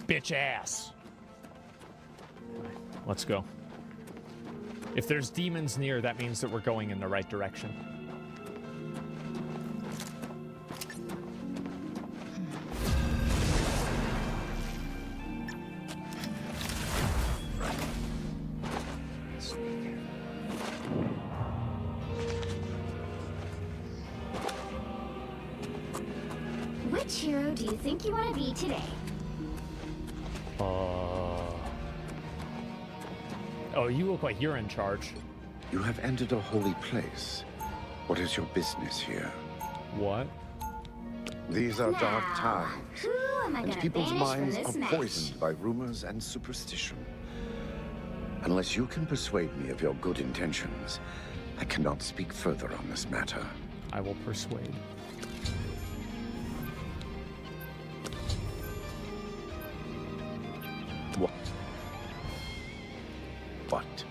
bitch ass. Let's go. If there's demons near, that means that we're going in the right direction. Which hero do you think you want to be today? Oh, you look like you're in charge. You have entered a holy place. What is your business here? What? These are dark Now, times, who am I and gonna people's banish from minds this are match? poisoned by rumors and superstition. Unless you can persuade me of your good intentions, I cannot speak further on this matter. I will persuade. What? What?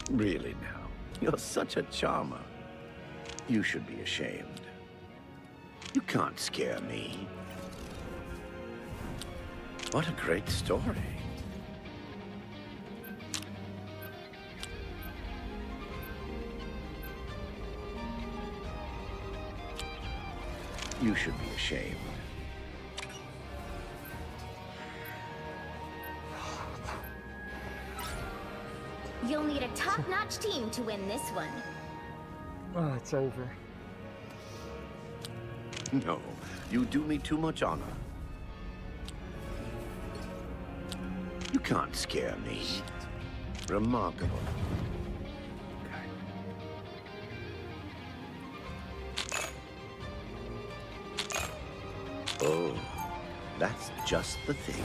Really now? You're such a charmer. You should be ashamed. You can't scare me. What a great story. You should be ashamed. You'll need a top-notch team to win this one. Oh, it's over. No, you do me too much honor. You can't scare me. Remarkable. Oh, that's just the thing.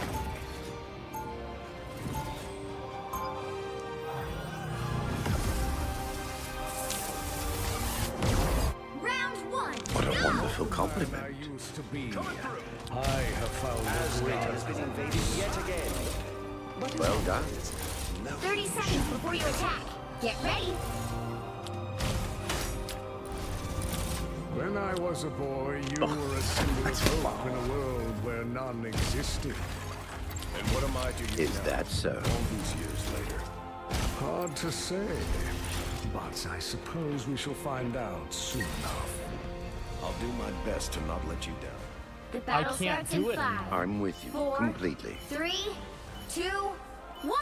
Round one. What a go! wonderful compliment. I used to be. I have found Asgard has been invaded yet again. Well done. 30 seconds before you attack. Get ready. When I was a boy, you were a symbol of hope in a world where none existed. And what am I to you Is now, that so? all these years later? Hard to say, but I suppose we shall find out soon enough. I'll do my best to not let you down. The battle can't starts do in it 5, I'm with you 4, completely. 3, 2, 1.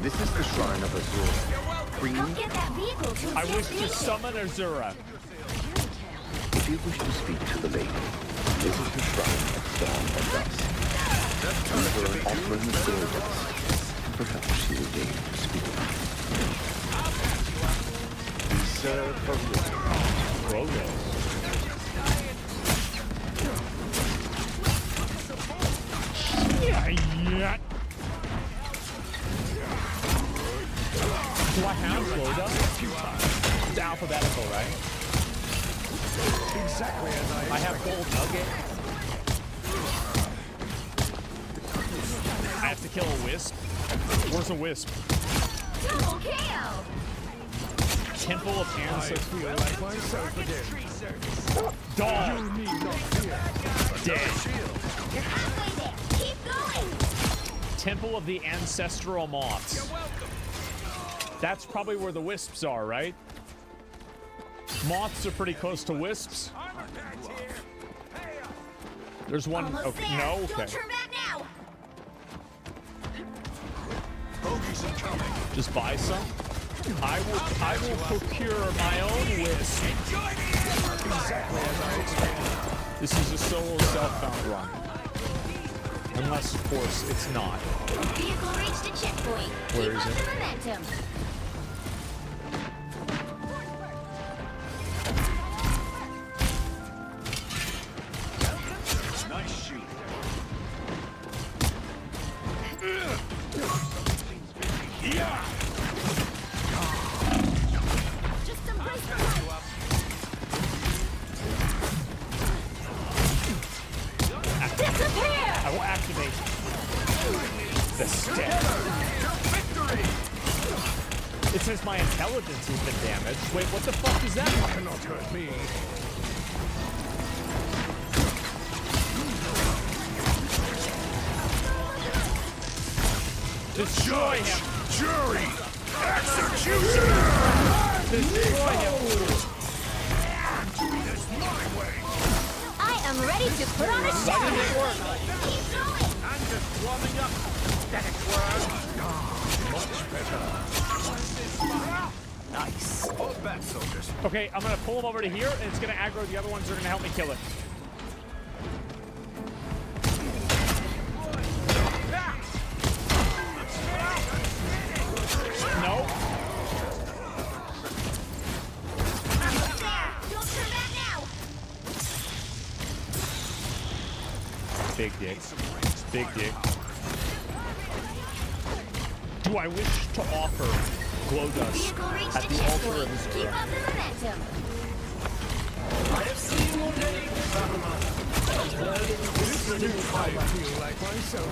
This is the Shrine of Azura. Queen, Help get that vehicle to I its wish to destination. summon Azura. if you wish to speak to the lady, this is the Shrine of Dawn of Dusk. Give her an offering of gold dust, and perhaps she will deign to speak. We serve for Logo. Yeah. Do I have Loda? It's alphabetical, right? Exactly as I have Gold Nugget. I have to kill a wisp. Where's a wisp? Double kill. Temple of Ancestors. feel like myself again. Dog. Need not fear. Dead. You're halfway there. Keep going. Temple of the Ancestral Moths. That's probably where the wisps are, right? Moths are pretty close to wisps. There's one. Almost Okay, there. no, Don't okay. turn back now. Just buy some. I will procure my own wisp. Exactly as I expected. This is a solo self-found run. Unless, of course, it's not. Vehicle reached a checkpoint. Where Keep is up it? the momentum. Nice shoot. Just embrace the light. Disappear! I will activate the step. It says my intelligence has been damaged. Wait, what the fuck is that? You cannot hurt me. Destroy him! Jury! Execution! Destroy him! It's my way! I am ready to put on a show! Keep going! I'm just warming up. Static worm. Much better. Nice. Hold back, soldiers. Okay, I'm gonna pull him over to here, and it's gonna aggro the other ones that are gonna help me kill it. No. Don't turn back now! Big dick. Big dick. Do I wish to offer glow dust Vehicle reached at a the altar checkpoint. of his Keep up the momentum. I feel like myself.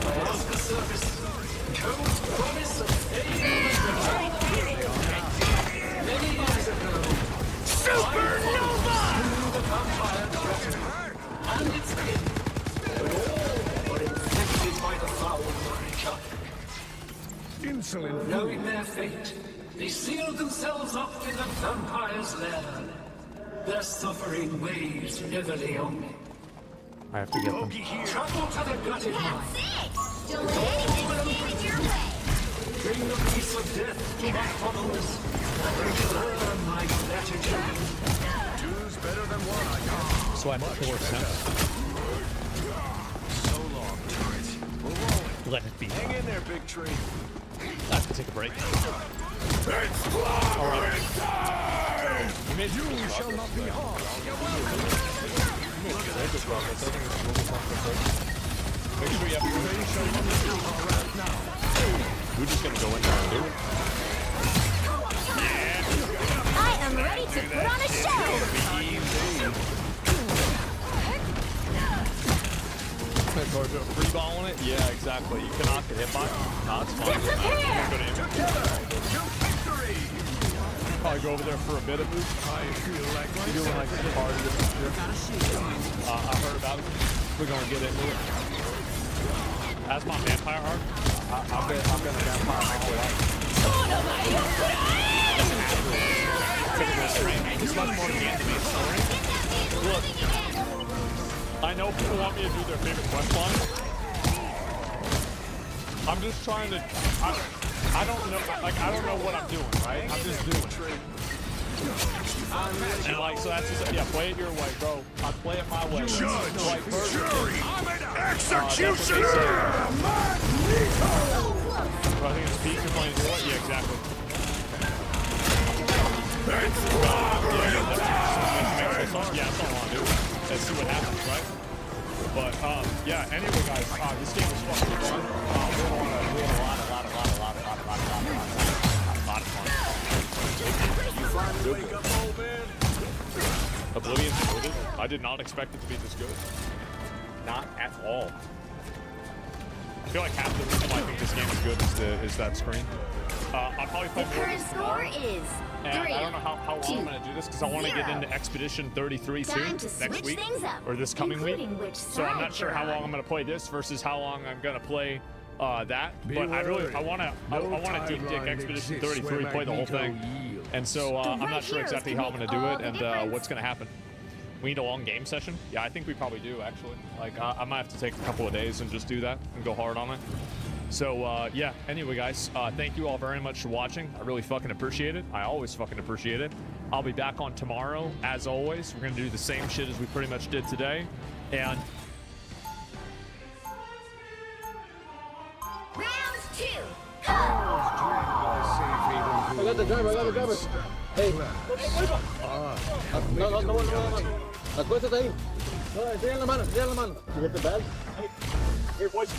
Insolent. Knowing their fate, they sealed themselves up in the vampire's lair. Their suffering weighs heavily on me. I have to get them. Travel to the gutted mine. That's it! Don't let anything stand in your way! Bring the peace of death to my followers, and return my gratitude. Two's better than one, I got. So I have 4 cents. So long, turret. We're rolling. Let it be. Hang in there, big tree. I have to take a break. It's flowering time! You shall not be harmed. Make sure you have We're just gonna go in there and do it. I am ready to put on a show! Free balling it? Yeah, exactly. You cannot get hit by it. No, it's fine. Disappear! Probably go over there for a bit of boost. I feel like You're doing like a party or something. I heard about it. We're gonna get into it. That's my vampire arc. I've been a vampire my whole life. Typical strain. This much more to the animated story. Look, I know people want me to do their favorite quest line. I'm just trying to. I don't know. Like I don't know what I'm doing. Right? I'm just doing it. And like, so that's just, yeah, play it your way, bro. I play it my way. Judge, Like, jury, I'm an executioner! I think it's Pete, you're playing your way? Yeah, exactly. Yeah, that's all I want to do. Let's see what happens, right? But, yeah, anyway, guys, this game was fucking fun. We had a lot of fun. Oblivion's good. I did not expect it to be this good. Not at all. I feel like half the reason why I think this game is good is that screen. I'll probably play The more current of this score tomorrow. is And 3, I don't know how long 2, I'm going to do this because I want to get 0. into Expedition 33 Time soon, to next switch week, things up, or this coming week. including which So I'm side not sure you're how long on. I'm going to play this versus how long I'm going to play that. But I want to deep dick Expedition 33, play the whole thing. And so I'm right not sure heroes exactly can how I'm going make to do all it the and difference. what's going to happen. We need a long game session? Yeah, I think we probably do, actually. Like, I might have to take a couple of days and just do that and go hard on it. So, yeah, anyway, guys, thank you all very much for watching. I really fucking appreciate it. I always fucking appreciate it. I'll be back on tomorrow, as always. We're going to do the same shit as we pretty much did today. And Round 2, go! I got the driver. Hey. No. Las cosas ahí. No, enseñan la mano. You get the bag? here, boys.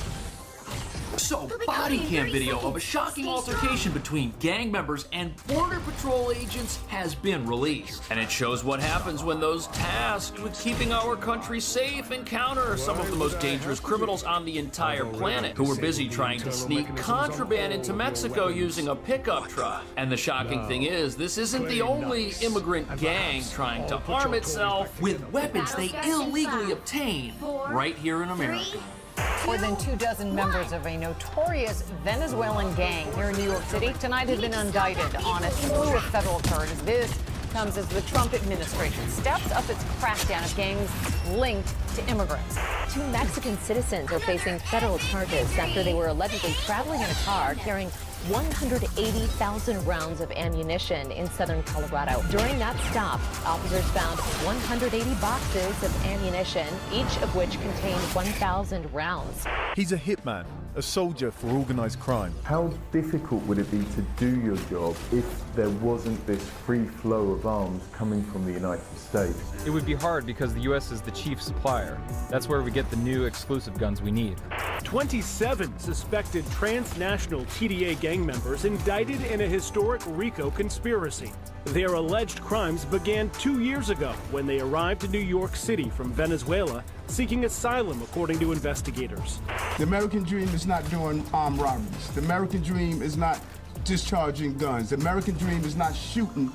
So, body cam video of a shocking altercation between gang members and Border Patrol agents has been released. And it shows what happens when those tasked with keeping our country safe encounter some of the most dangerous criminals on the entire planet, who were busy trying to sneak contraband into Mexico using a pickup truck. And the shocking thing is, this isn't the only immigrant gang trying to arm itself with weapons they illegally obtain right here in America. More than 24 members of a notorious Venezuelan gang here in New York City tonight have been indicted on a slew of federal charges. This comes as the Trump administration steps up its crackdown of gangs linked to immigrants. 2 Mexican citizens are facing federal charges after they were allegedly traveling in a car carrying 180,000 rounds of ammunition in southern Colorado. During that stop, officers found 180 boxes of ammunition, each of which contained 1,000 rounds. He's a hitman, a soldier for organized crime. How difficult would it be to do your job if there wasn't this free flow of arms coming from the United States? It would be hard because the U.S. is the chief supplier. That's where we get the new exclusive guns we need. 27 suspected transnational TDA gang members indicted in a historic RICO conspiracy. Their alleged crimes began 2 years ago when they arrived to New York City from Venezuela, seeking asylum, according to investigators. The American dream is not doing armed robberies. The American dream is not discharging guns. The American dream is not shooting.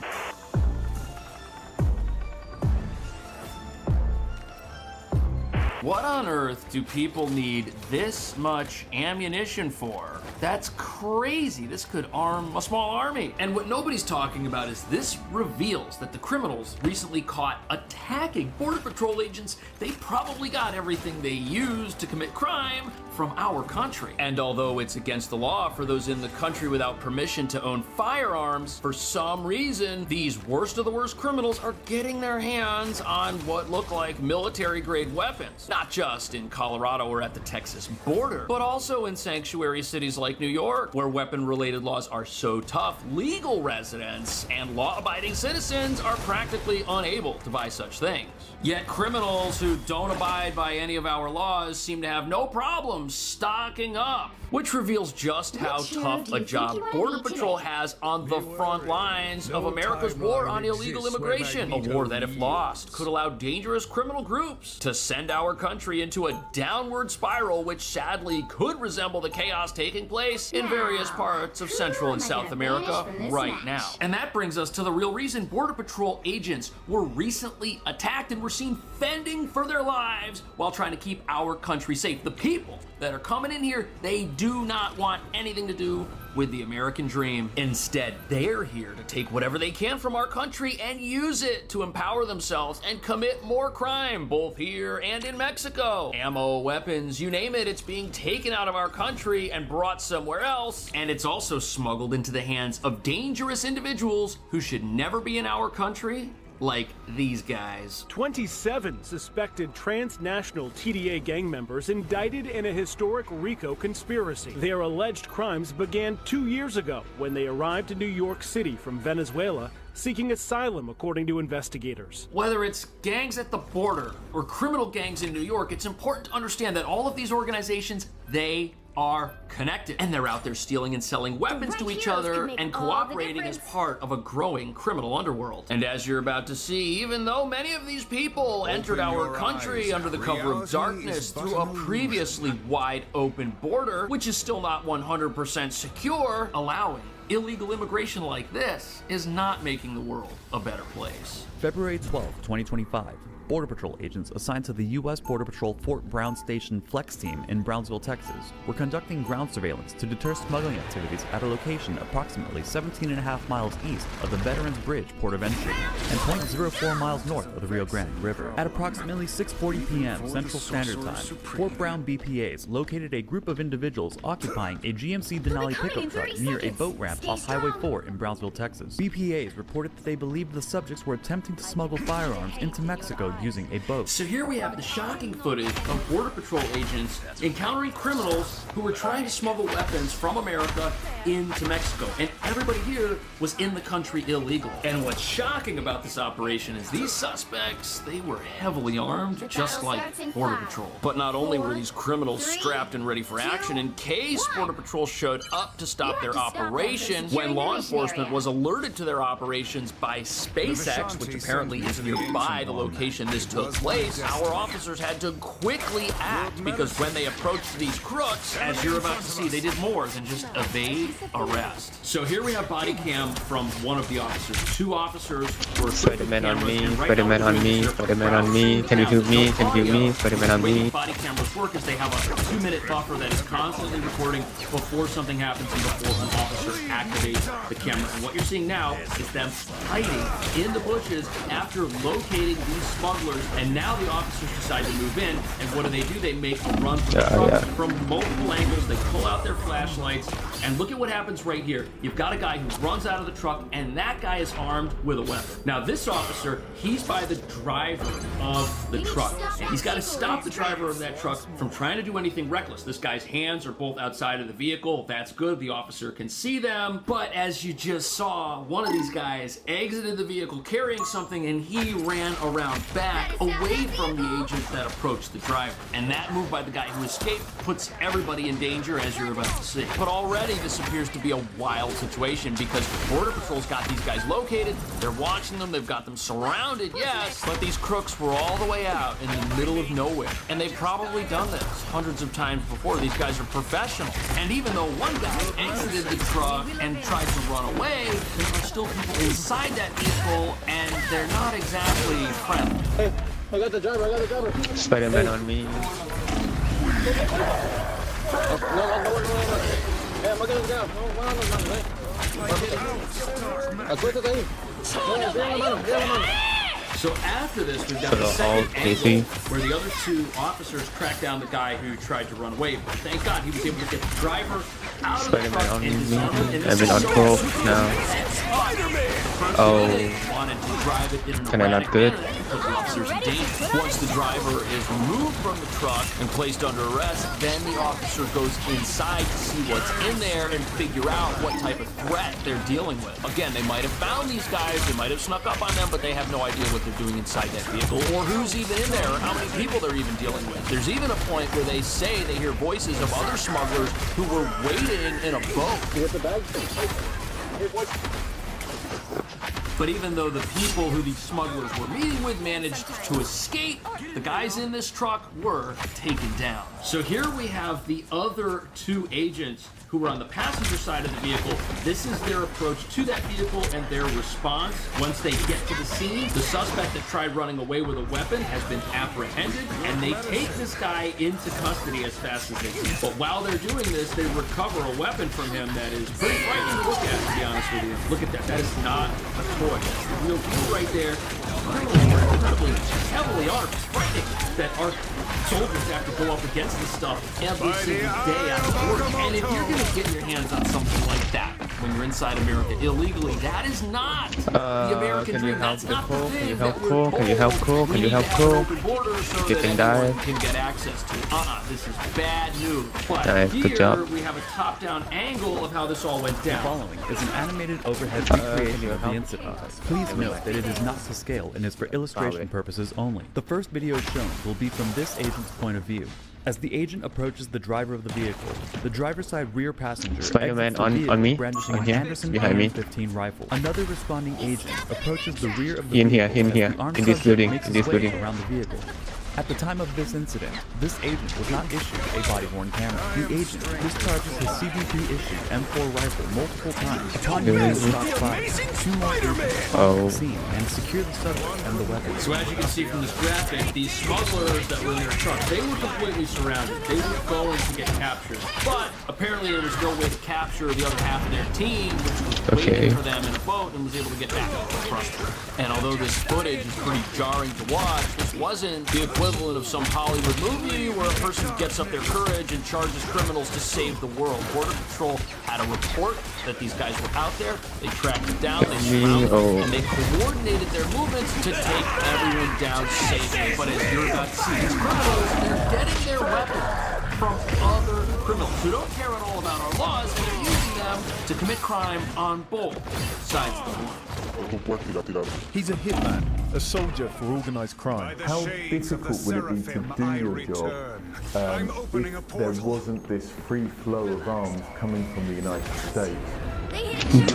What on earth do people need this much ammunition for? That's crazy. This could arm a small army. And what nobody's talking about is this reveals that the criminals recently caught attacking Border Patrol agents, they probably got everything they used to commit crime from our country. And although it's against the law for those in the country without permission to own firearms, for some reason, these worst of the worst criminals are getting their hands on what look like military-grade weapons. Not just in Colorado or at the Texas border, but also in sanctuary cities like New York, where weapon-related laws are so tough, legal residents and law-abiding citizens are practically unable to buy such things. Yet criminals who don't abide by any of our laws seem to have no problem stocking up, which reveals just how tough a job Border Patrol has on the front lines of America's war on illegal immigration. A war that, if lost, could allow dangerous criminal groups to send our country into a downward spiral, which sadly could resemble the chaos taking place in various parts of Central and South America right now. And that brings us to the real reason Border Patrol agents were recently attacked and were seen fending for their lives while trying to keep our country safe. The people that are coming in here, they do not want anything to do with the American dream. Instead, they're here to take whatever they can from our country and use it to empower themselves and commit more crime, both here and in Mexico. Ammo, weapons, you name it, it's being taken out of our country and brought somewhere else, and it's also smuggled into the hands of dangerous individuals who should never be in our country, like these guys. 27 suspected transnational TDA gang members indicted in a historic RICO conspiracy. Their alleged crimes began 2 years ago when they arrived to New York City from Venezuela, seeking asylum, according to investigators. Whether it's gangs at the border or criminal gangs in New York, it's important to understand that all of these organizations, they are connected, and they're out there stealing and selling weapons to each other and cooperating as part of a growing criminal underworld. And as you're about to see, even though many of these people entered our country under the cover of darkness through a previously wide open border, which is still not 100% secure, allowing illegal immigration like this is not making the world a better place. February 12, 2025. Border Patrol agents assigned to the U.S. Border Patrol Fort Brown Station Flex Team in Brownsville, Texas, were conducting ground surveillance to deter smuggling activities at a location approximately 17.5 miles east of the Veterans Bridge port of entry and 0.04 miles north of the Rio Grande River. At approximately 6:40 p.m. Central Standard Time, Fort Brown BPAs located a group of individuals occupying a GMC Denali pickup truck near a boat ramp event off Highway 4 in Brownsville, Texas. BPAs reported that they believed the subjects were attempting to smuggle firearms into Mexico using a boat. So here we have the shocking footage of Border Patrol agents encountering criminals who were trying to smuggle weapons from America into Mexico. And everybody here was in the country illegally. And what's shocking about this operation is these suspects, they were heavily armed, just like Border Patrol. But not only were these criminals strapped and ready for action in case Border Patrol showed up to stop their operation, when law enforcement was alerted to their operations by SpaceX, which apparently is nearby the location this took place, our officers had to quickly act because when they approached these crooks, as you're about to see, they did more than just evade arrest. So here we have body cam from one of the officers. Two officers were Spider-Man on me, Spider-Man on me, Spider-Man on me, can you shoot me, can you shoot me, Spider-Man on me. Body cameras work is they have a 2-minute buffer that is constantly recording before something happens and before an officer activates the camera. And what you're seeing now is them hiding in the bushes after locating these smugglers, and now the officers decide to move in, and what do? They make a run for the truck from multiple angles. They pull out their flashlights, and look at what happens right here. You've got a guy who runs out of the truck, and that guy is armed with a weapon. Now this officer, he's by the driver of the truck, and he's got to stop the driver of that truck from trying to do anything reckless. This guy's hands are both outside of the vehicle. That's good. The officer can see them, but as you just saw, one of these guys exited the vehicle carrying something, and he ran around back away from the agent that approached the driver. And that move by the guy who escaped puts everybody in danger, as you're about to see. But already this appears to be a wild situation because Border Patrol's got these guys located, they're watching them, they've got them surrounded, yes, but these crooks were all the way out in the middle of nowhere. And they've probably done this hundreds of times before. These guys are professionals. And even though one guy exited the truck and tried to run away, there are still people inside that vehicle, and they're not exactly friendly. Hey, I got the driver, I got the driver. Spider-Man on me. So after this, we've got the second angle where the other two officers track down the guy who tried to run away. But thank God he was able to get the driver out of the truck and disarm him. I've been on call now. Wanted to drive it in an Can I not good? because the officer's in danger. Once the driver is removed from the truck and placed under arrest, then the officer goes inside to see what's in there and figure out what type of threat they're dealing with. Again, they might have found these guys, they might have snuck up on them, but they have no idea what they're doing inside that vehicle or who's even in there or how many people they're even dealing with. There's even a point where they say they hear voices of other smugglers who were waiting in a boat. But even though the people who these smugglers were meeting with managed to escape, the guys in this truck were taken down. So here we have the other two agents who were on the passenger side of the vehicle. This is their approach to that vehicle and their response. Once they get to the scene, the suspect that tried running away with a weapon has been apprehended, and they take this guy into custody as fast as they can. But while they're doing this, they recover a weapon from him that is pretty frightening to look at, to be honest with you. Look at that. That is not a toy. That's the real deal right there. Incredibly heavily armed. It's frightening that our soldiers have to go up against this stuff every single day out of work. And if you're going to get your hands on something like that when you're inside America illegally, that is not the American dream. That's not the thing. Can you help cool? Can you help cool? Skip and dive. Can get access to it. This is bad news. But Nice, here good job. we have a top-down angle of how this all went The down. following is an animated overhead recreation of the incident. Please note that it is not to scale and is for illustration purposes only. The first video shown will be from this agent's point of view. As the agent approaches the driver of the vehicle, the driver's side rear passenger Spider-Man exits the vehicle on me, brandishing on an here, Anderson behind me. AR-15 rifle. Another responding agent approaches the rear of the In vehicle here, as the armed in this subject building, makes in his this way building. around the vehicle. At the time of this incident, this agent was not issued a body-worn camera. The agent discharges his CB3-issued M4 rifle multiple times. Upon hearing the shots fired, two more agents come to the scene and secure the subject and the weapon. So as you can see from this graphic, these smugglers that were in their truck, they were completely surrounded. They were going to get captured. But apparently there was no way to capture the other half of their team, which was waiting for them in a boat and was able to get back to the front. And although this footage is pretty jarring to watch, this wasn't the equivalent equivalent of some Hollywood movie where a person gets up their courage and charges criminals to save the world. Border Patrol had a report that these guys were out there. They tracked them down, they surrounded them, and they coordinated their movements to take everyone down safely. But as you're about to see, these criminals, they're getting their weapons from other criminals who don't care at all about our laws, and they're using them to commit crime on both sides of the line. He's a hitman, a soldier for organized crime. How difficult would it be to do your job if there wasn't this free flow of arms coming from the United States? It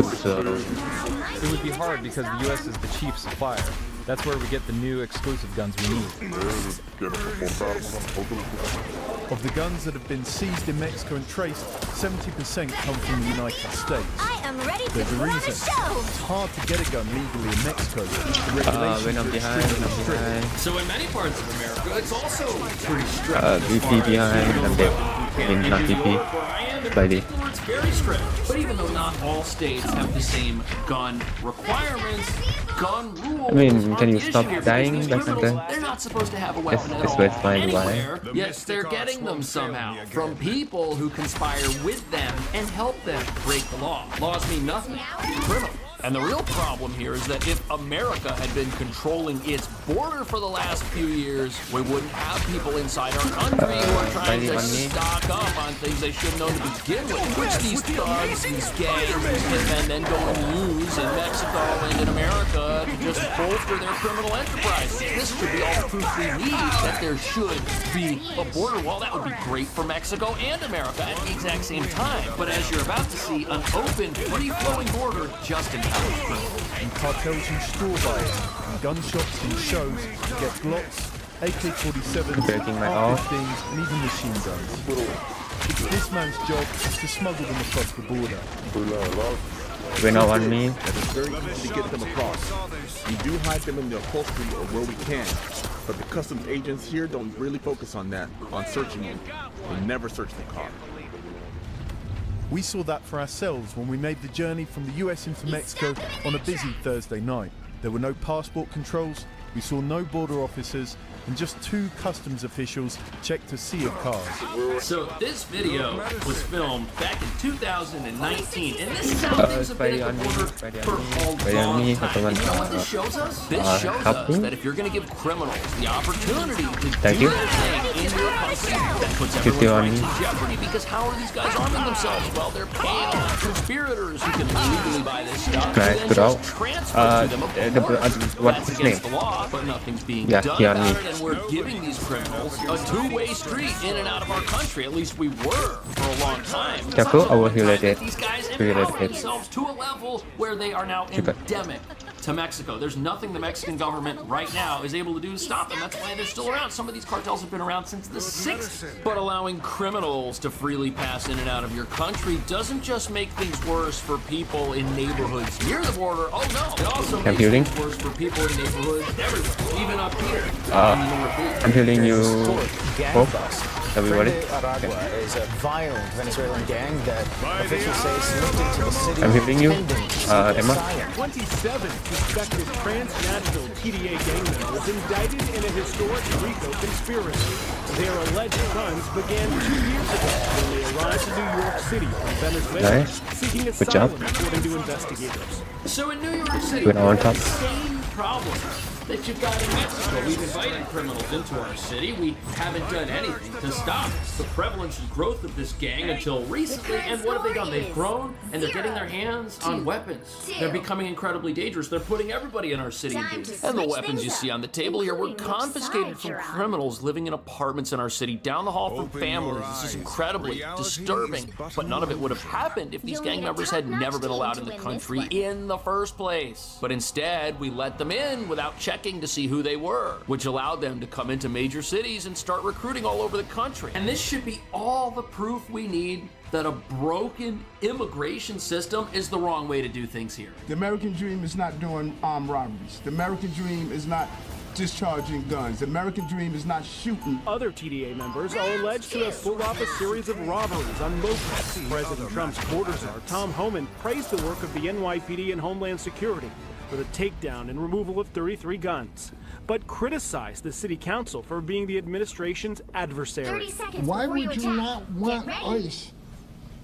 would be hard because the U.S. is the chief supplier. That's where we get the new exclusive guns we need. Of the guns that have been seized in Mexico and traced, 70% come from the United States. I am ready to There's a put on a reason. show. It's hard to get a gun legally in Mexico. The regulations are extremely strict. So in many parts of America, it's also pretty strict. BP behind and then not BP. By the It's very strict. But even though not all states have the same gun requirements, gun rules. I mean, can you are the stop issue here dying because like these that? criminals, they're not supposed to have a weapon at That's all where it's fine, why? anywhere, yet they're getting them somehow from people who conspire with them and help them break the law. Laws mean nothing to criminals. And the real problem here is that if America had been controlling its border for the last few years, we wouldn't have people inside our country who are trying to stock up on things they should know to begin with, which these thugs, these gangs, and then go and use in Mexico and in America to just bolster their criminal enterprises. This should be all the proof we need that there should be a border wall. That would be great for Mexico and America at the exact same time. But as you're about to see, an open, free-flowing border just in time. And cartels use straw buyers, and gun shops and shows to get Glocks, AK-47s, Breaking my arm. AR-15s, and even machine guns. It's this man's job to smuggle them across the border. Went out on me. It's very easy to get them across. We do hide them in the upholstery or where we can, but the customs agents here don't really focus on that, on searching them. They never search the car. We saw that for ourselves when we made the journey from the US into Mexico on a busy Thursday night. There were no passport controls, we saw no border officers, and just 2 customs officials checked a sea of cars. So this video was filmed back in 2019, and this is how things have been at the border for a long time. And you know what this shows us? This shows us that if you're going to give criminals the opportunity to do their thing in your country, that puts everyone's rights in jeopardy, because how are these guys arming themselves? Well, they're paying off conspirators who can legally buy this stuff and then just transfer to them a border. That's against the law, but nothing's being done about it. And we're giving these criminals a two-way street in and out of our country. At least we were for a long time. Careful, I will heal it. These guys empower themselves to a level where they are now endemic to Mexico. There's nothing the Mexican government right now is able to do to stop them. That's why they're still around. Some of these cartels have been around since the 60s. But allowing criminals to freely pass in and out of your country doesn't just make things worse for people in neighborhoods near the border. Oh no, it also makes things worse for people in neighborhoods everywhere, even up here. I'm healing you. Everybody. Aragua is a violent Venezuelan gang that officials say is linked into the city. I'm healing you. Emma. 27 suspected transnational TDA gang members indicted in a historic RICO conspiracy. Their alleged crimes began 2 years ago when they arrived in New York City from Venezuela, seeking asylum, according to investigators. So in New York City, Good on top. the same problem that you've got in Mexico. We've invited criminals into our city. We haven't done anything to stop the prevalence and growth of this gang until recently. And what have they done? They've grown, and they're getting their hands on weapons. They're becoming incredibly dangerous. They're putting everybody in our city in danger. And the weapons you see on the table here were confiscated from criminals living in apartments in our city, down the hall from families. This is incredibly disturbing. But none of it would have happened if these gang members had never been allowed in the country in the first place. But instead, we let them in without checking to see who they were, which allowed them to come into major cities and start recruiting all over the country. And this should be all the proof we need that a broken immigration system is the wrong way to do things here. The American dream is not doing armed robberies. The American dream is not discharging guns. The American dream is not shooting. Other TDA members are alleged to have pulled off a series of robberies on mopeds. President Trump's border czar, Tom Homan, praised the work of the NYPD and Homeland Security for the takedown and removal of 33 guns. but criticized the city council for being the administration's adversary. Why would you not want ICE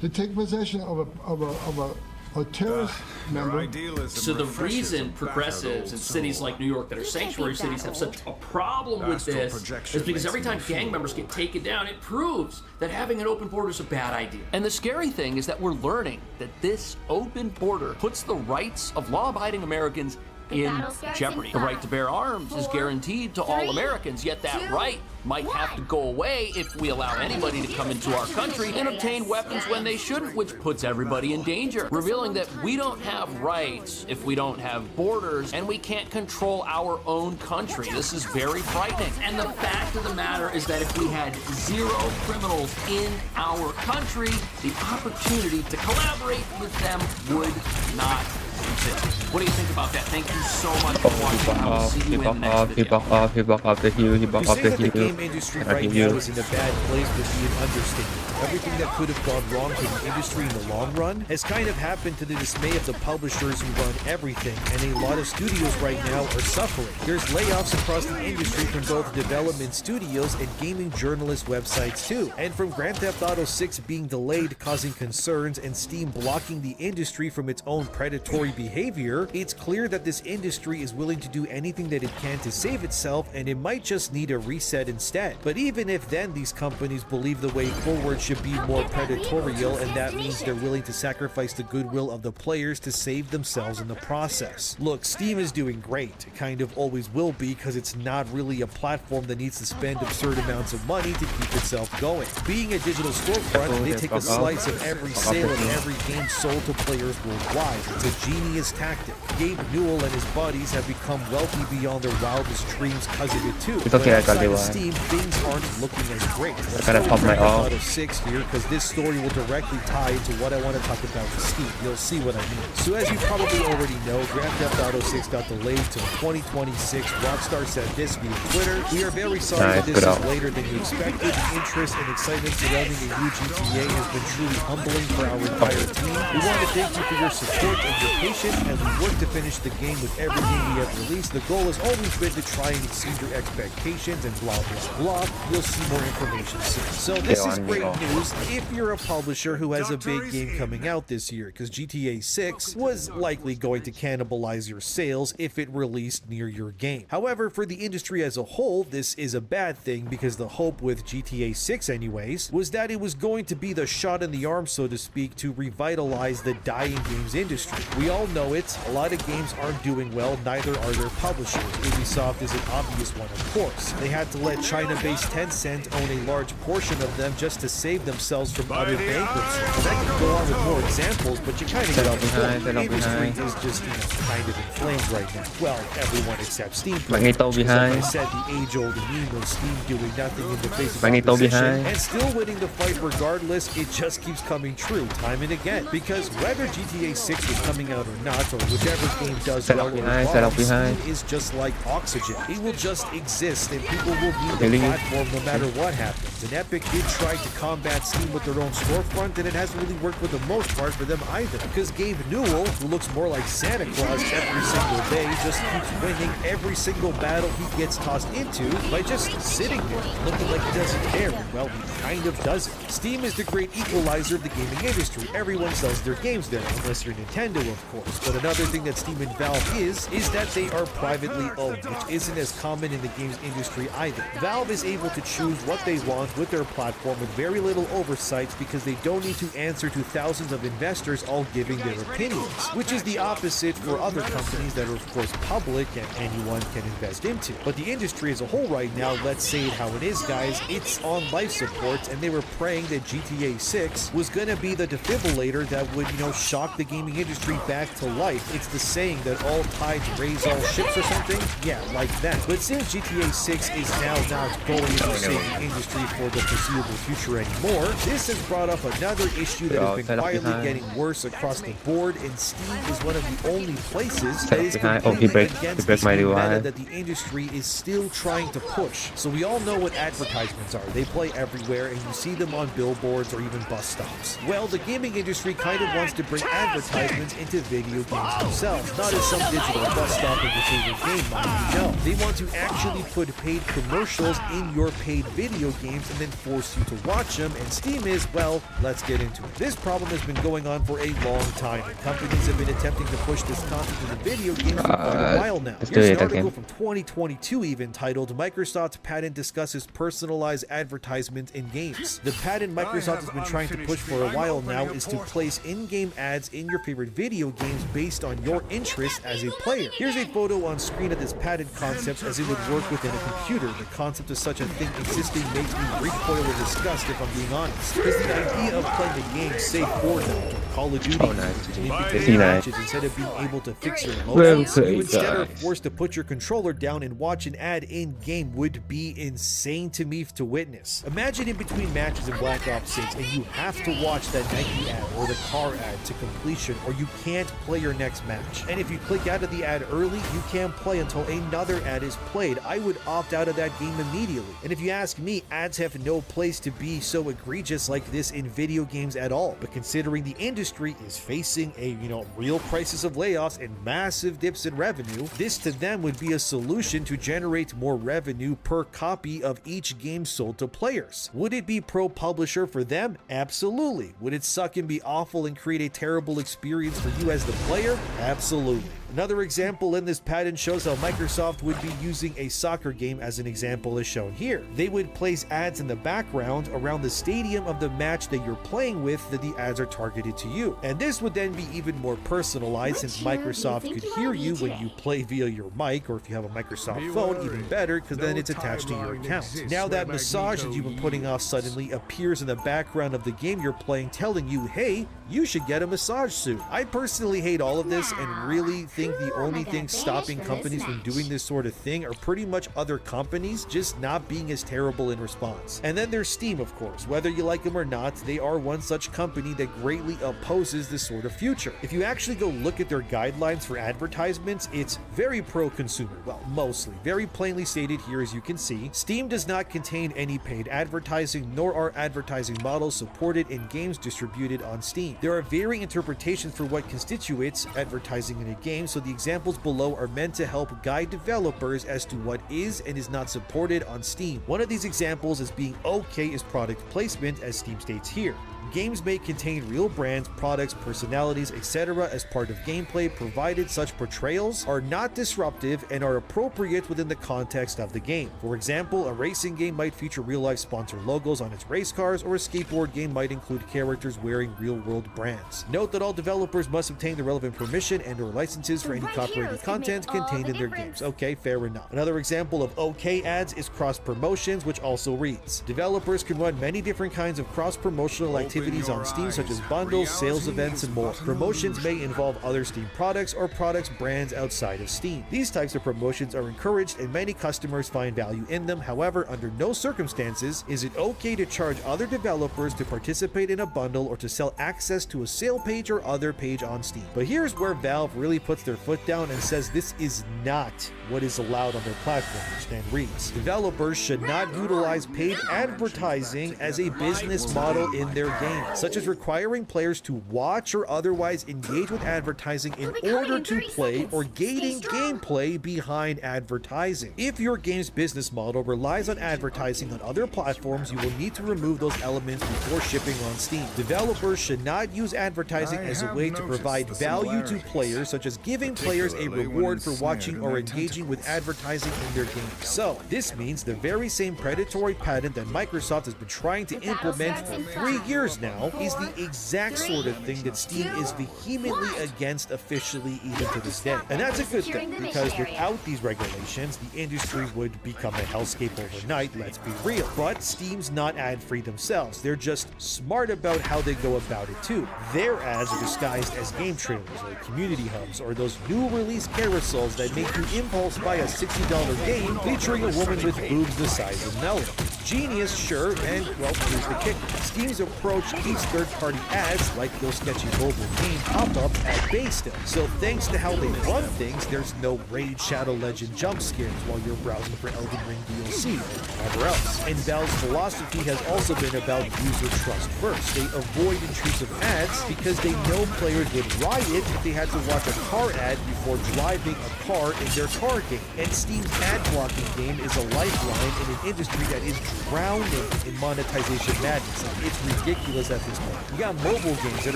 to take possession of a terrorist member? So the reason progressives in cities like New York that are sanctuary cities have such a problem with this is because every time gang members get taken down, it proves that having an open border is a bad idea. And the scary thing is that we're learning that this open border puts the rights of law-abiding Americans in jeopardy. The right to bear arms is guaranteed to all Americans, yet that right might have to go away if we allow anybody to come into our country and obtain weapons when they shouldn't, which puts everybody in danger, revealing that we don't have rights if we don't have borders and we can't control our own country. This is very frightening. And the fact of the matter is that if we had 0 criminals in our country, the opportunity to collaborate with them would not exist. What do you think about that? Thank you so much for watching. I will see you in the next video. He back off the hill, he back To off say the that the hill. game industry right now is in a bad place would be an understatement. Everything that could have gone wrong for the industry in the long run has kind of happened to the dismay of the publishers who run everything, and a lot of studios right now are suffering. There's layoffs across the industry from both development studios and gaming journalist websites too, and from Grand Theft Auto 6 being delayed causing concerns and Steam blocking the industry from its own predatory behavior, it's clear that this industry is willing to do anything that it can to save itself, and it might just need a reset instead. But even if then these companies believe the way forward should be more predatorial, and that means they're willing to sacrifice the goodwill of the players to save themselves in the process. Look, Steam is doing great. It kind of always will be, because it's not really a platform that needs to spend absurd amounts of money to keep itself going. Being a digital storefront, they take a slice of every sale of every game sold to players worldwide. It's a genius tactic. Gabe Newell and his buddies have become wealthy beyond their wildest dreams because of it too. It's okay, I got outside you. of Steam, things aren't looking as great. Let's gotta go pop with my Grand Theft off. Auto 6 here, because this story will directly tie into what I want to talk about with Steam. You'll see what I mean. So as you probably already know, Grand Theft Auto 6 got delayed till 2026. Rockstar said this via Twitter. We are very sorry that this is later than you expected. The interest and excitement surrounding a new GTA has been truly humbling for our entire team. We want to thank you for your support and your patience as we work to finish the game with everything we have released. The goal has always been to try and exceed your expectations and blah blah blah. You'll see more information soon. So this is great news if you're a publisher who has a big game coming out this year, because GTA 6 was likely going to cannibalize your sales if it released near your game. However, for the industry as a whole, this is a bad thing, because the hope with GTA 6 anyways was that it was going to be the shot in the arm, so to speak, to revitalize the dying games industry. We all know it. A lot of games aren't doing well, neither are their publishers. Ubisoft is an obvious one, of course. They had to let China-based Tencent own a large portion of them just to save themselves from utter bankruptcy. And I could go on with more examples, but you kind of get the point. The industry is just, kind of inflamed right now. Well, everyone except Steam players. Because like I said, the age-old meme of Steam doing nothing in the face of opposition and still winning the fight regardless, it just keeps coming true time and again. Because whether GTA 6 is coming out or not, or whichever game does well or bomb, Steam is just like oxygen. It will just exist, and people will need the platform no matter what happens. And Epic did try to combat Steam with their own storefront, and it hasn't really worked for the most part for them either. Because Gabe Newell, who looks more like Santa Claus every single day, just keeps winning every single battle he gets tossed into by just sitting there, looking like he doesn't care. Well, he kind of doesn't. Steam is the great equalizer of the gaming industry. Everyone sells their games there, unless you're Nintendo, of course. But another thing that Steam and Valve is that they are privately owned, which isn't as common in the games industry either. Valve is able to choose what they want with their platform with very little oversight, because they don't need to answer to thousands of investors all giving their opinions, which is the opposite for other companies that are of course public and anyone can invest into. But the industry as a whole right now, let's say it how it is, guys, it's on life support, and they were praying that GTA 6 was gonna be the defibrillator that would, shock the gaming industry back to life. It's the saying that all tides raise all ships or something? Yeah, like that. But since GTA 6 is now not going to save the industry for the foreseeable future anymore, more. This has brought up another issue that has been quietly getting worse across the board, and Steam is one of the only places that is completely against this new meta that the industry is still trying to push. So we all know what advertisements are. They play everywhere, and you see them on billboards or even bus stops. Well, the gaming industry kind of wants to bring advertisements into video games themselves, not as some digital bus stop of your favorite game might be. No, they want to actually put paid commercials in your paid video games and then force you to watch them, and Steam is, well, let's get into it. This problem has been going on for a long time, and companies have been attempting to push this content into video games for quite a while now. Here's an article from 2022 even titled, Microsoft's patent discusses personalized advertisement in games. The patent Microsoft has been trying to push for a while now is to place in-game ads in your favorite video games based on your interest as a player. Here's a photo on screen of this patent concept as it would work within a computer. The concept of such a thing existing makes me recoil with disgust, if I'm being honest. Because the idea of playing a game, say Fortnite or Call of Duty, matches instead of being able to fix your motions, you instead are forced to put your controller down and watch an ad in-game would be insane to me to witness. Imagine in between matches in Black Ops 6 and you have to watch that Nike ad or the car ad to completion, or you can't play your next match. And if you click out of the ad early, you can't play until another ad is played. I would opt out of that game immediately. And if you ask me, ads have no place to be so egregious like this in video games at all. But considering the industry is facing a, real crisis of layoffs and massive dips in revenue, this to them would be a solution to generate more revenue per copy of each game sold to players. Would it be pro publisher for them? Absolutely. Would it suck and be awful and create a terrible experience for you as the player? Absolutely. Another example in this patent shows how Microsoft would be using a soccer game as an example as shown here. They would place ads in the background around the stadium of the match that you're playing with that the ads are targeted to you. And this would then be even more personalized since Microsoft could hear you when you play via your mic, or if you have a Microsoft phone, even better, because then it's attached to your account. Now that massage that you've been putting off suddenly appears in the background of the game you're playing, telling you, hey, you should get a massage soon. I personally hate all of this and really think the only thing stopping companies from doing this sort of thing are pretty much other companies just not being as terrible in response. And then there's Steam, of course. Whether you like them or not, they are one such company that greatly opposes this sort of future. If you actually go look at their guidelines for advertisements, it's very pro-consumer. Well, mostly. Very plainly stated here, as you can see. Steam does not contain any paid advertising, nor are advertising models supported in games distributed on Steam. There are varying interpretations for what constitutes advertising in a game, so the examples below are meant to help guide developers as to what is and is not supported on Steam. One of these examples as being okay is product placement, as Steam states here. Games may contain real brands, products, personalities, etc. as part of gameplay, provided such portrayals are not disruptive and are appropriate within the context of the game. For example, a racing game might feature real-life sponsor logos on its race cars, or a skateboard game might include characters wearing real-world brands. Note that all developers must obtain the relevant permission and/or licenses for any copyrighted content contained in their games. Okay, fair enough. Another example of okay ads is cross-promotions, which also reads, developers can run many different kinds of cross-promotional activities on Steam, such as bundles, sales events, and more. Promotions may involve other Steam products or products brands outside of Steam. These types of promotions are encouraged and many customers find value in them. However, under no circumstances is it okay to charge other developers to participate in a bundle or to sell access to a sale page or other page on Steam. But here's where Valve really puts their foot down and says this is not what is allowed on their platform, which then reads, developers should not utilize paid advertising as a business model in their games, such as requiring players to watch or otherwise engage with advertising in order to play, or gating gameplay behind advertising. If your game's business model relies on advertising on other platforms, you will need to remove those elements before shipping on Steam. Developers should not use advertising as a way to provide value to players, such as giving players a reward for watching or engaging with advertising in their game. So, this means the very same predatory patent that Microsoft has been trying to implement for 3 years now is the exact sort of thing that Steam is vehemently against officially even to this day. And that's a good thing, because without these regulations, the industry would become a hellscape overnight, let's be real. But Steam's not ad-free themselves. They're just smart about how they go about it too. Their ads are disguised as game trailers or community hubs or those new release carousels that make you impulse buy a $60 game featuring a woman with boobs the size of melon. Ingenious, sure, and well, here's the kicker. Steam's approach keeps third-party ads, like those sketchy mobile game pop-up, at bay still. So thanks to how they run things, there's no Raid Shadow Legend jump scares while you're browsing for Elden Ring DLC or whatever else. And Valve's philosophy has also been about user trust first. They avoid intrusive ads because they know players would riot if they had to watch a car ad before driving a car in their car game. And Steam's ad blocking game is a lifeline in an industry that is drowning in monetization madness. It's ridiculous at this point. You got mobile games that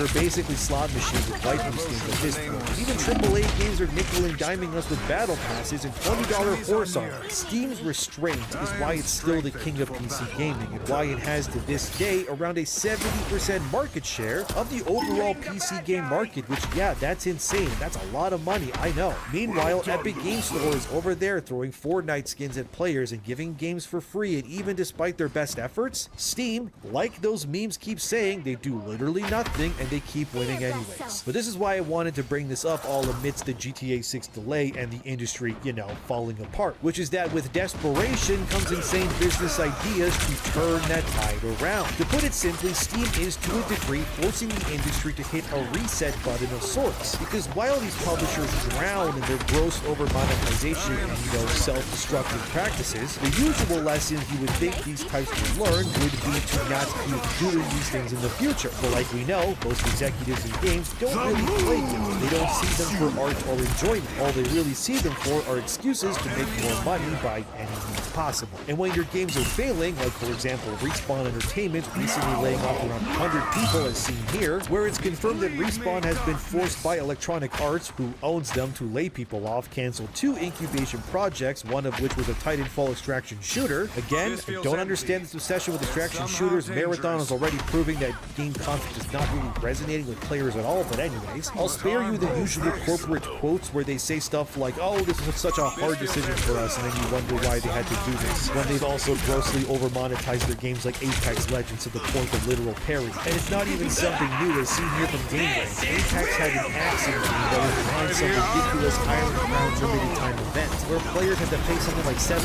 are basically slot machines with waifu skins at this point. Even AAA games are nickel and diming us with battle passes and $20 horse armor. Steam's restraint is why it's still the king of PC gaming and why it has to this day around a 70% market share of the overall PC game market, which, yeah, that's insane. That's a lot of money, I know. Meanwhile, Epic Game Store is over there throwing Fortnite skins at players and giving games for free, and even despite their best efforts, Steam, like those memes keep saying, they do literally nothing and they keep winning anyways. But this is why I wanted to bring this up all amidst the GTA 6 delay and the industry, you know, falling apart, which is that with desperation comes insane business ideas to turn that tide around. To put it simply, Steam is to a degree forcing the industry to hit a reset button of sorts, because while these publishers drown in their gross over monetization and, you know, self-destructive practices, the usual lessons you would think these types would learn would be to not keep doing these things in the future. But like we know, most executives in games don't really play games. They don't see them for art or enjoyment. All they really see them for are excuses to make more money by any means possible. And when your games are failing, like for example Respawn Entertainment recently laying off around 100 people as seen here, where it's confirmed that Respawn has been forced by Electronic Arts, who owns them, to lay people off, cancel 2 incubation projects, one of which was a Titanfall extraction shooter. Again, I don't understand this obsession with extraction shooters. Marathon is already proving that game concept is not really resonating with players at all, but anyways, I'll spare you the usual corporate quotes where they say stuff like, oh, this was such a hard decision for us, and then you wonder why they had to do this, when they've also grossly over-monetized their games like Apex Legends to the point of literal parody. And it's not even something new, as seen here from GameRank. Apex had an action game that was behind some ridiculous Iron Crown limited time event, where players had to pay something like $7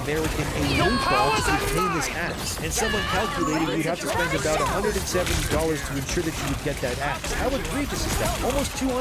American a loot box to obtain this axe. And someone calculated you'd have to spend about $170 to ensure that you would get that axe. How egregious is that? Almost $200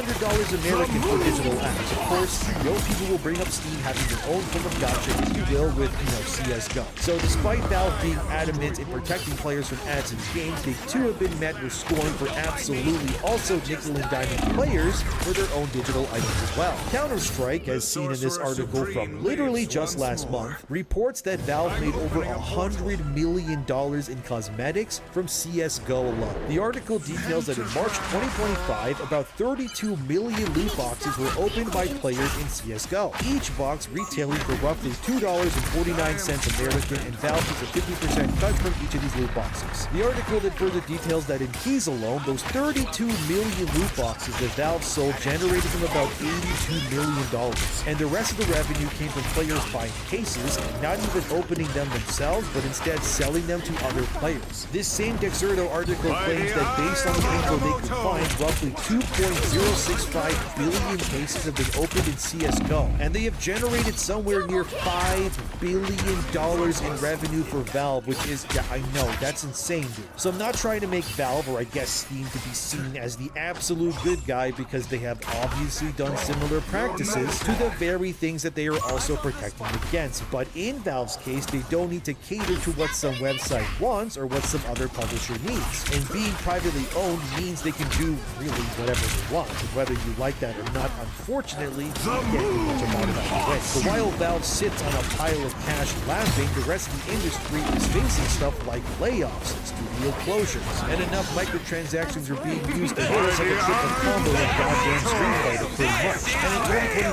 American for digital axe. Of course, no people will bring up Steam having their own form of gotcha, if you will, with, you know, CSGO. So despite Valve being adamant in protecting players from ads in games, they too have been met with scorn for absolutely also nickel and diming players for their own digital items as well. Counter-Strike, as seen in this article from literally just last month, reports that Valve made over $100 million in cosmetics from CSGO alone. The article details that in March 2025, about 32 million loot boxes were opened by players in CSGO, each box retailing for roughly $2.49 American, and Valve takes a 50% cut from each of these loot boxes. The article then further details that in keys alone, those 32 million loot boxes that Valve sold generated them about $82 million, and the rest of the revenue came from players buying cases, not even opening them themselves, but instead selling them to other players. This same Dexerto article claims that based on the info they could find, roughly 2.065 billion cases have been opened in CSGO, and they have generated somewhere near $5 billion in revenue for Valve, which is, yeah, I know, that's insane, dude. So I'm not trying to make Valve, or I guess Steam, to be seen as the absolute good guy, because they have obviously done similar practices to the very things that they are also protecting against. But in Valve's case, they don't need to cater to what some website wants or what some other publisher needs. And being privately owned means they can do really whatever they want. And whether you like that or not, unfortunately, you can't do much about it either way. So while Valve sits on a pile of cash laughing, the rest of the industry is facing stuff like layoffs, studio closures, and enough microtransactions are being used to hit us like a triple combo in goddamn Street Fighter pretty much. And in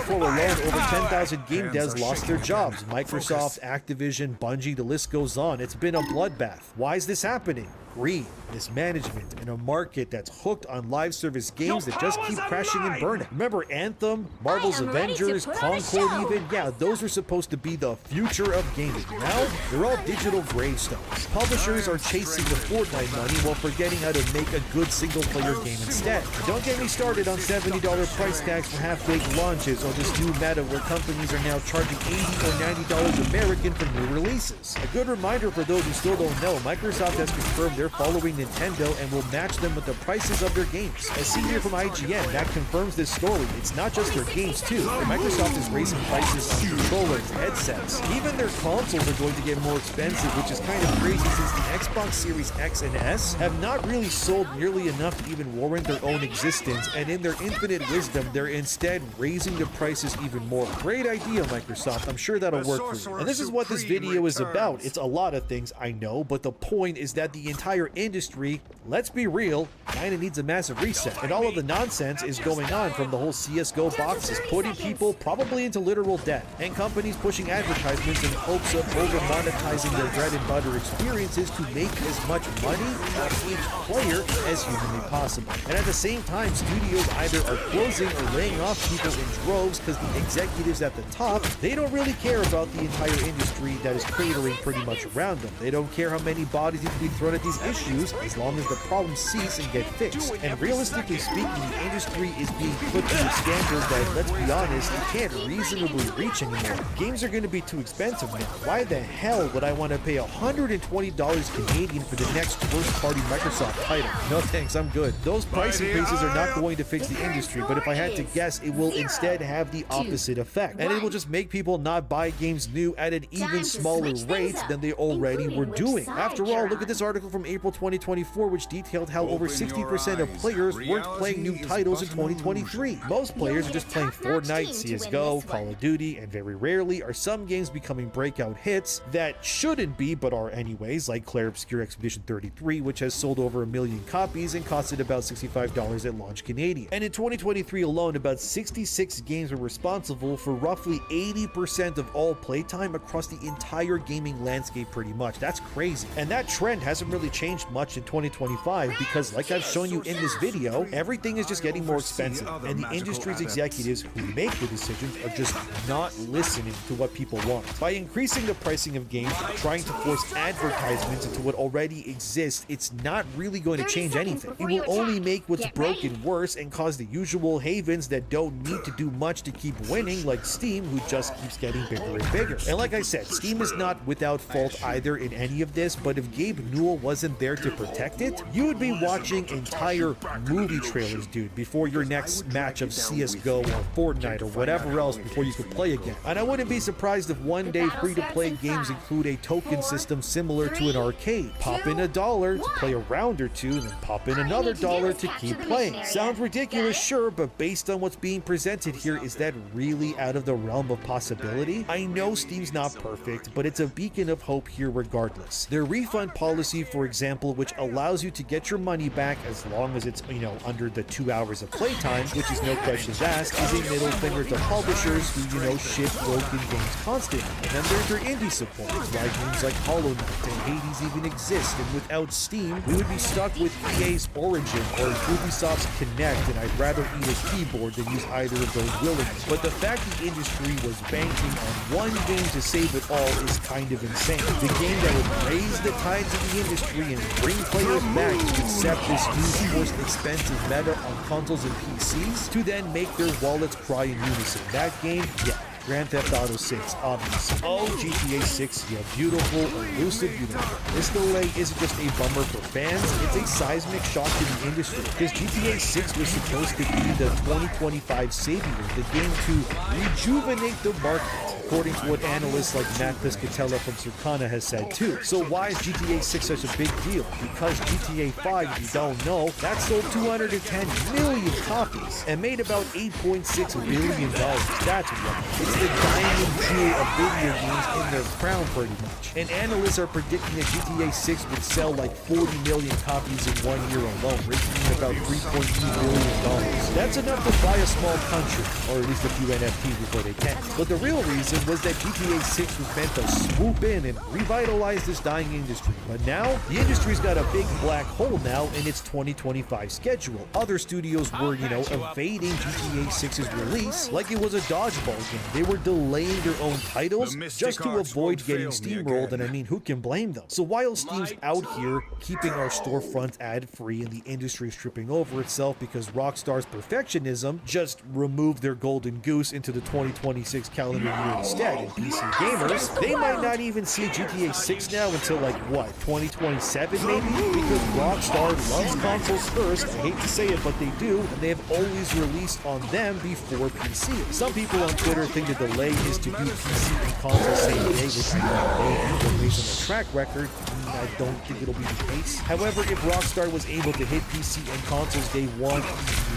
2024 alone, over 10,000 game devs lost their jobs. Microsoft, Activision, Bungie, the list goes on. It's been a bloodbath. Why is this happening? greed, mismanagement, and a market that's hooked on live service games that just keep crashing and burning. Remember Anthem, Marvel's Avengers, Concord even? Yeah, those were supposed to be the future of gaming. Now, they're all digital gravestones. Publishers are chasing the Fortnite money while forgetting how to make a good single-player game instead. Don't get me started on $70 price tags for half-baked launches or this new meta where companies are now charging $80 or $90 American for new releases. A good reminder for those who still don't know, Microsoft has confirmed they're following Nintendo and will match them with the prices of their games. As seen here from IGN, that confirms this story. It's not just their games too. Microsoft is raising prices on controllers, headsets. Even their consoles are going to get more expensive, which is kind of crazy since the Xbox Series X and S have not really sold nearly enough to even warrant their own existence, and in their infinite wisdom, they're instead raising the prices even more. Great idea, Microsoft. I'm sure that'll work for you. And this is what this video is about. It's a lot of things, I know, but the point is that the entire industry, let's be real, kinda needs a massive reset. And all of the nonsense is going on from the whole CSGO boxes, putting people probably into literal debt, and companies pushing advertisements in hopes of over-monetizing their bread and butter experiences to make as much money off each player as humanly possible. And at the same time, studios either are closing or laying off people in droves because the executives at the top, they don't really care about the entire industry that is cratering pretty much around them. They don't care how many bodies need to be thrown at these issues as long as the problems cease and get fixed. And realistically speaking, the industry is being put to a standard that, let's be honest, it can't reasonably reach anymore. Games are going to be too expensive now. Why the hell would I want to pay $120 Canadian for the next first-party Microsoft title? No thanks, I'm good. Those price increases are not going to fix the industry, but if I had to guess, it will instead have the opposite effect. And it will just make people not buy games new at an even smaller rate than they already were doing. After all, look at this article from April 2024, which detailed how over 60% of players weren't playing new titles in 2023. Most players are just playing Fortnite, CSGO, Call of Duty, and very rarely are some games becoming breakout hits that shouldn't be but are anyways, like Clair Obscur Expedition 33, which has sold over 1 million copies and costed about $65 at launch Canadian. And in 2023 alone, about 66 games were responsible for roughly 80% of all playtime across the entire gaming landscape pretty much. That's crazy. And that trend hasn't really changed much in 2025 because, like I've shown you in this video, everything is just getting more expensive, and the industry's executives who make the decisions are just not listening to what people want. By increasing the pricing of games, trying to force advertisements into what already exists, it's not really going to change anything. It will only make what's broken worse and cause the usual havens that don't need to do much to keep winning, like Steam, who just keeps getting bigger and bigger. And like I said, Steam is not without fault either in any of this, but if Gabe Newell wasn't there to protect it, you would be watching entire movie trailers, dude, before your next match of CSGO or Fortnite or whatever else before you could play again. And I wouldn't be surprised if one day free-to-play games include a token system similar to an arcade. Pop in $1 to play a round or two, then pop in another $1 to keep playing. Sounds ridiculous, sure, but based on what's being presented here, is that really out of the realm of possibility? I know Steam's not perfect, but it's a beacon of hope here regardless. Their refund policy, for example, which allows you to get your money back as long as it's, under the 2 hours of playtime, which is no questions asked, is a middle finger to publishers who, ship broken games constantly. And then there's their indie support, why games like Hollow Knight and Hades even exist, and without Steam, we would be stuck with EA's Origin or Ubisoft's Kinect, and I'd rather eat a keyboard than use either of those willingly. But the fact the industry was banking on one game to save it all is kind of insane. The game that would raise the tides of the industry and bring players back to accept this new forced expensive meta on consoles and PCs to then make their wallets cry in unison. That game, yeah. Grand Theft Auto 6, obviously. Oh, GTA 6, yeah, beautiful, elusive unicorn. This delay isn't just a bummer for fans, it's a seismic shock to the industry, because GTA 6 was supposed to be the 2025 savior, the game to rejuvenate the market, according to what analysts like Matt Piscatella from Circana has said too. So why is GTA 6 such a big deal? Because GTA 5, if you don't know, that sold 210 million copies and made about $8.6 billion. That's right. It's the diamond jewel of video games in their crown pretty much. And analysts are predicting that GTA 6 would sell like 40 million copies in 1 year alone, raking in about $3.2 billion. That's enough to buy a small country, or at least a few NFTs before they can. But the real reason was that GTA 6 was meant to swoop in and revitalize this dying industry. But now, the industry's got a big black hole now in its 2025 schedule. Other studios were, evading GTA 6's release like it was a dodgeball game. They were delaying their own titles just to avoid getting steamrolled, and I mean, who can blame them? So while Steam's out here keeping our storefronts ad-free and the industry is tripping over itself because Rockstar's perfectionism just removed their golden goose into the 2026 calendar year instead, and PC gamers, they might not even see GTA 6 now until like, what, 2027 maybe? Because Rockstar loves consoles first, I hate to say it, but they do, and they have always released on them before PC. Some people on Twitter think the delay is to do PC and console same day, which I don't know, based on the track record, I don't think it'll be the case. However, if Rockstar was able to hit PC and consoles day one,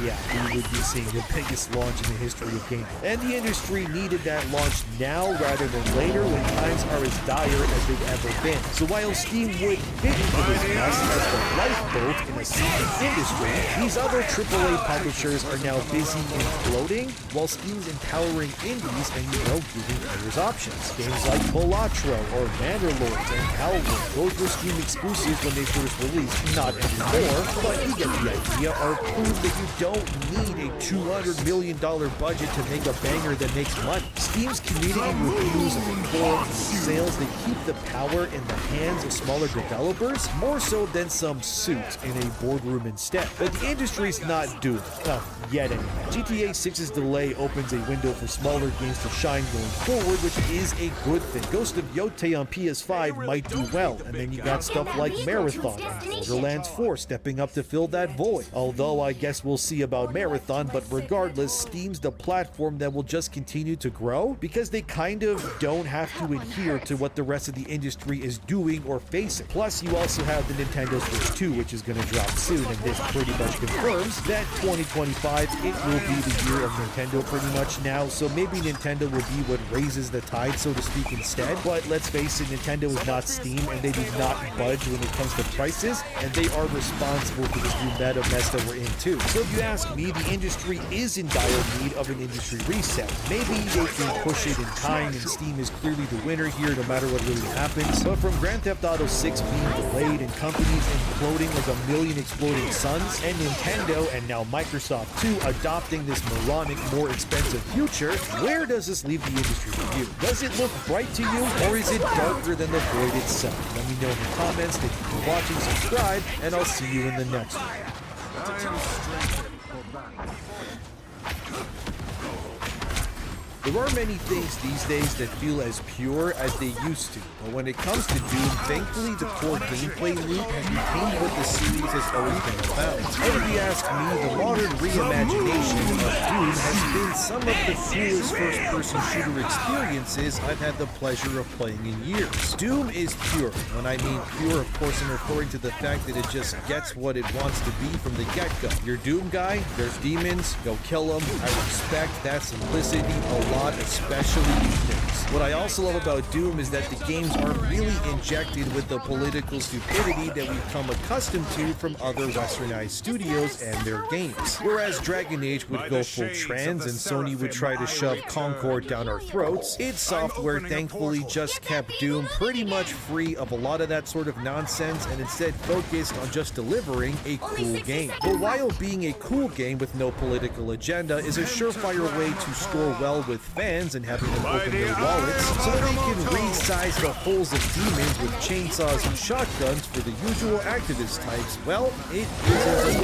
yeah, we would be seeing the biggest launch in the history of gaming. And the industry needed that launch now rather than later when times are as dire as they've ever been. So while Steam would fit into this mess as the lifeboat in a sinking industry, these other AAA publishers are now busy imploding, while Steam's empowering indies and, giving players options. Games like Balatro or Bannerlords and Halberd, those were Steam exclusives when they first released, not anymore, but you get the idea, are proof that you don't need a $200 million budget to make a banger that makes money. Steam's community reviews and forums and sales, they keep the power in the hands of smaller developers, more so than some suits in a boardroom instead. But the industry's not doomed, yet anyway. GTA 6's delay opens a window for smaller games to shine going forward, which is a good thing. Ghost of Yotei on PS5 might do well, and then you got stuff like Marathon and Borderlands 4 stepping up to fill that void. Although I guess we'll see about Marathon, but regardless, Steam's the platform that will just continue to grow because they kind of don't have to adhere to what the rest of the industry is doing or facing. Plus, you also have the Nintendo Switch 2, which is going to drop soon, and this pretty much confirms that 2025, it will be the year of Nintendo pretty much now, so maybe Nintendo will be what raises the tide, so to speak, instead. But let's face it, Nintendo is not Steam, and they do not budge when it comes to prices, and they are responsible for this new meta mess that we're in too. So if you ask me, the industry is in dire need of an industry reset. Maybe they can push it in time, and Steam is clearly the winner here no matter what really happens. But from Grand Theft Auto 6 being delayed and companies imploding like a million exploding suns, and Nintendo and now Microsoft too adopting this moronic, more expensive future, where does this leave the industry for you? Does it look bright to you, or is it darker than the void itself? Let me know in the comments. Thank you for watching, subscribe, and I'll see you in the next one. There are many things these days that feel as pure as they used to, but when it comes to Doom, thankfully the core gameplay loop has retained what the series has always been about. And if you ask me, the modern reimagination of Doom has been some of the coolest first-person shooter experiences I've had the pleasure of playing in years. Doom is pure. When I mean pure, of course I'm referring to the fact that it just gets what it wants to be from the get-go. You're Doom guy, there's demons, go kill them. I respect that simplicity a lot, especially these days. What I also love about Doom is that the games aren't really injected with the political stupidity that we've come accustomed to from other westernized studios and their games. Whereas Dragon Age would go full trans and Sony would try to shove Concord down our throats, id Software thankfully just kept Doom pretty much free of a lot of that sort of nonsense and instead focused on just delivering a cool game. But while being a cool game with no political agenda is a surefire way to score well with fans and having them open their wallets so that they can resize the holes of demons with chainsaws and shotguns for the usual activist types, well, it isn't.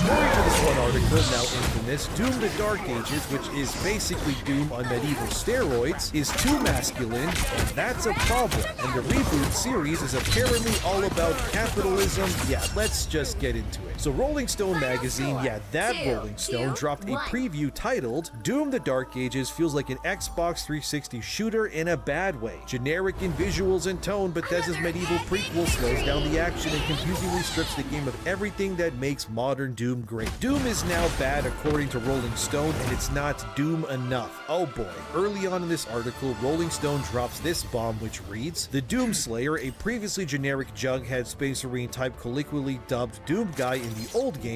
According to this one article, now infamous, Doom the Dark Ages, which is basically Doom on medieval steroids, is too masculine, and that's a problem. And the reboot series is apparently all about capitalism. Yeah, let's just get into it. So Rolling Stone magazine, yeah, that Rolling Stone, dropped a preview titled, Doom the Dark Ages feels like an Xbox 360 shooter in a bad way. Generic in visuals and tone, Bethesda's medieval prequel slows down the action and confusingly strips the game of everything that makes modern Doom great. Doom is is now bad according to Rolling Stone, and it's not Doom enough. Oh boy. Early on in this article, Rolling Stone drops this bomb, which reads, "The Doomslayer, a previously generic Jughead Space Marine type colloquially dubbed Doom Guy in the old game,